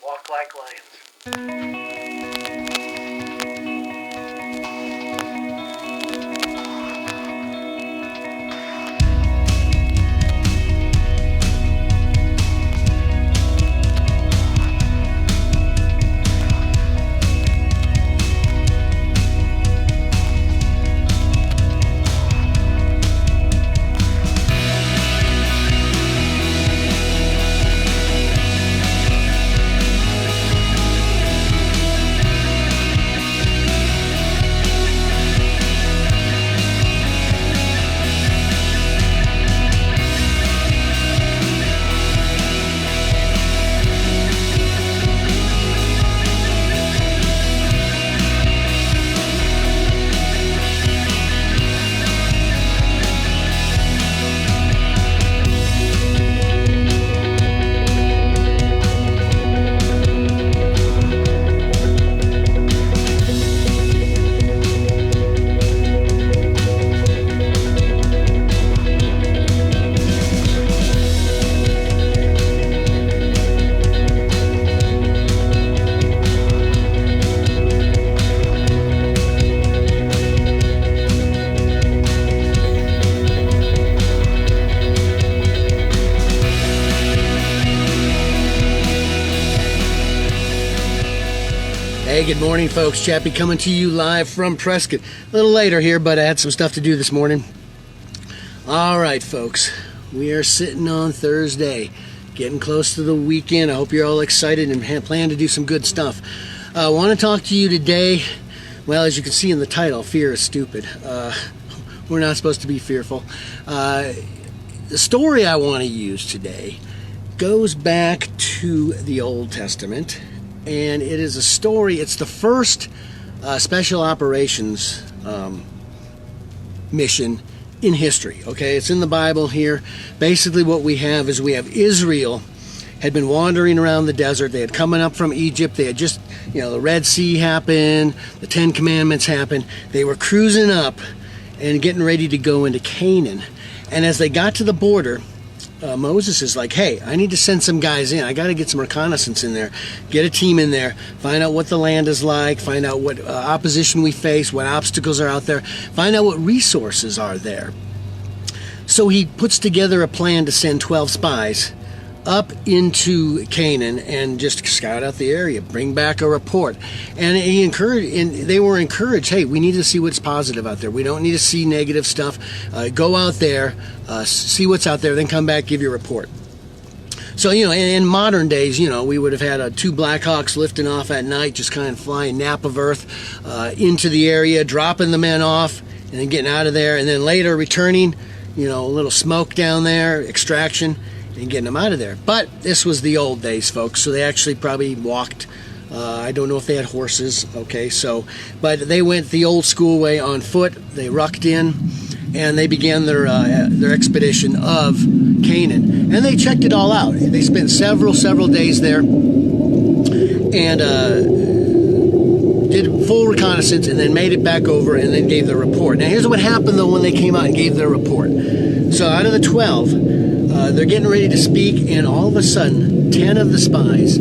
walk like lions. Hey, good morning, folks. Chappy coming to you live from Prescott. A little later here, but I had some stuff to do this morning. All right, folks. We are sitting on Thursday, getting close to the weekend. I hope you're all excited and plan to do some good stuff. I want to talk to you today. Well, as you can see in the title, fear is stupid. We're not supposed to be fearful. The story I want to use today goes back to the Old Testament. And it is a story, it's the first special operations mission in history, okay? It's in the Bible here. Basically what we have is Israel had been wandering around the desert. They had coming up from Egypt. They had just, the Red Sea happened, the Ten Commandments happened. They were cruising up and getting ready to go into Canaan. And as they got to the border, Moses is like, hey, I need to send some guys in. I got to get some reconnaissance in there, get a team in there, find out what the land is like, find out what opposition we face, what obstacles are out there, find out what resources are there. So he puts together a plan to send 12 spies up into Canaan and just scout out the area, bring back a report. And they were encouraged, hey, we need to see what's positive out there. We don't need to see negative stuff. Go out there, see what's out there, then come back, give your report. So, in modern days, we would have had 2 Black Hawks lifting off at night, just kind of flying nap of earth into the area, dropping the men off, and then getting out of there, and then later returning, a little smoke down there, extraction, and getting them out of there. But this was the old days, folks, so they actually probably walked. I don't know if they had horses, okay, but they went the old school way on foot. They rucked in, and they began their expedition of Canaan. And they checked it all out. They spent several days there and did full reconnaissance and then made it back over and then gave their report. Now, here's what happened, though, when they came out and gave their report. So out of the 12, they're getting ready to speak, and all of a sudden, 10 of the spies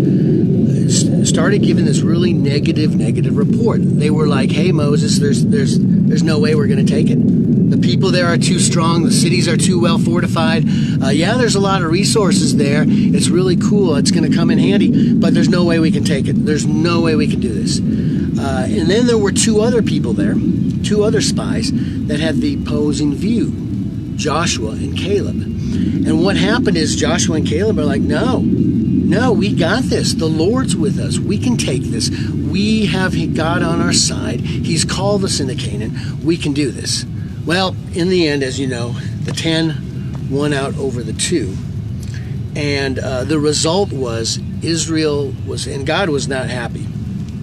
started giving this really negative report. They were like, hey, Moses, there's no way we're going to take it. The people there are too strong. The cities are too well fortified. There's a lot of resources there. It's really cool. It's going to come in handy, but there's no way we can take it. There's no way we can do this. And then there were 2 other people there, 2 other spies that had the opposing view, Joshua and Caleb. And what happened is Joshua and Caleb are like, no, we got this. The Lord's with us. We can take this. We have God on our side. He's called us into Canaan. We can do this. Well, in the end, as you know, the 10 won out over the 2. And the result was and God was not happy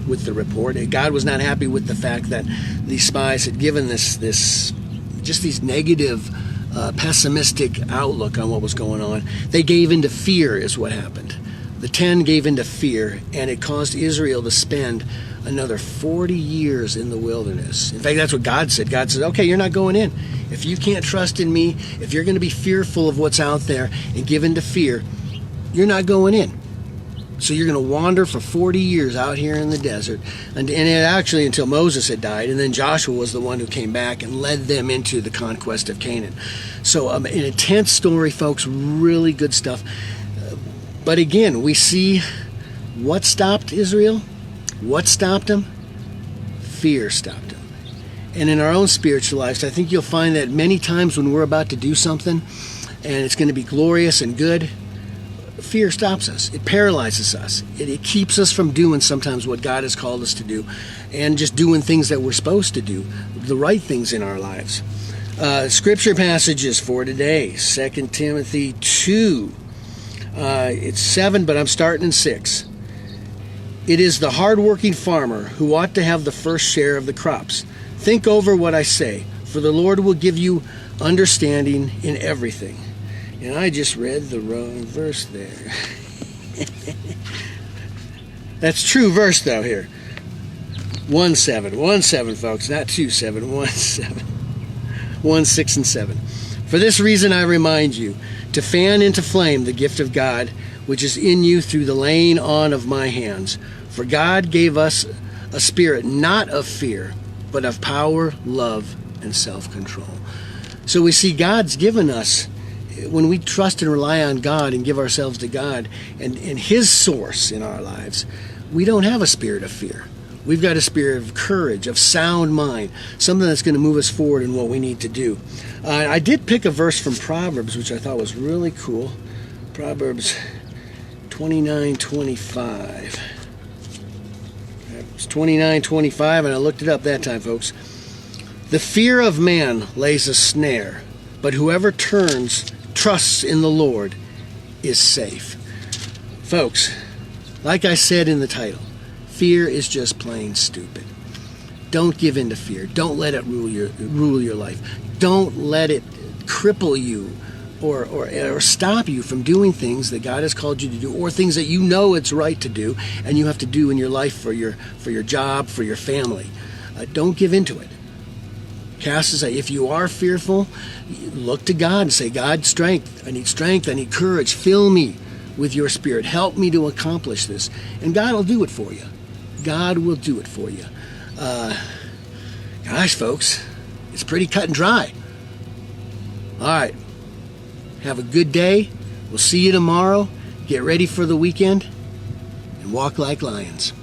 with the report. God was not happy with the fact that these spies had given these negative, pessimistic outlook on what was going on. They gave into fear is what happened. The 10 gave into fear, and it caused Israel to spend another 40 years in the wilderness. In fact, that's what God said. God said, okay, you're not going in. If you can't trust in me, if you're going to be fearful of what's out there and give into fear, you're not going in. So you're going to wander for 40 years out here in the desert, and it actually until Moses had died, and then Joshua was the one who came back and led them into the conquest of Canaan. So an intense story, folks, really good stuff. But again, we see what stopped Israel, what stopped them? Fear stopped them. And in our own spiritual lives, I think you'll find that many times when we're about to do something, and it's going to be glorious and good, fear stops us. It paralyzes us. It keeps us from doing sometimes what God has called us to do, and just doing things that we're supposed to do, the right things in our lives. Scripture passages for today, 2 Timothy 2. It's 7, but I'm starting in 6. It is the hardworking farmer who ought to have the first share of the crops. Think over what I say, for the Lord will give you understanding in everything. And I just read the wrong verse there. That's true verse, though, here. 1:7. 1:7, folks, not 2:7. 1:7. 1:6 and 7. For this reason I remind you, to fan into flame the gift of God, which is in you through the laying on of my hands. For God gave us a spirit not of fear, but of power, love, and self-control. So we see God's given us, when we trust and rely on God and give ourselves to God and His source in our lives, we don't have a spirit of fear. We've got a spirit of courage, of sound mind, something that's going to move us forward in what we need to do. I did pick a verse from Proverbs, which I thought was really cool. Proverbs 29:25. It's 29:25, and I looked it up that time, folks. The fear of man lays a snare, but whoever trusts in the Lord is safe. Folks, like I said in the title, fear is just plain stupid. Don't give in to fear. Don't let it rule your life. Don't let it cripple you or stop you from doing things that God has called you to do, or things that you know it's right to do and you have to do in your life for your job, for your family. Don't give into it. Cast aside. If you are fearful, look to God and say, God, strength. I need courage. Fill me with your spirit. Help me to accomplish this. And God will do it for you. God will do it for you. Gosh, folks, it's pretty cut and dry. All right. Have a good day. We'll see you tomorrow. Get ready for the weekend and walk like lions.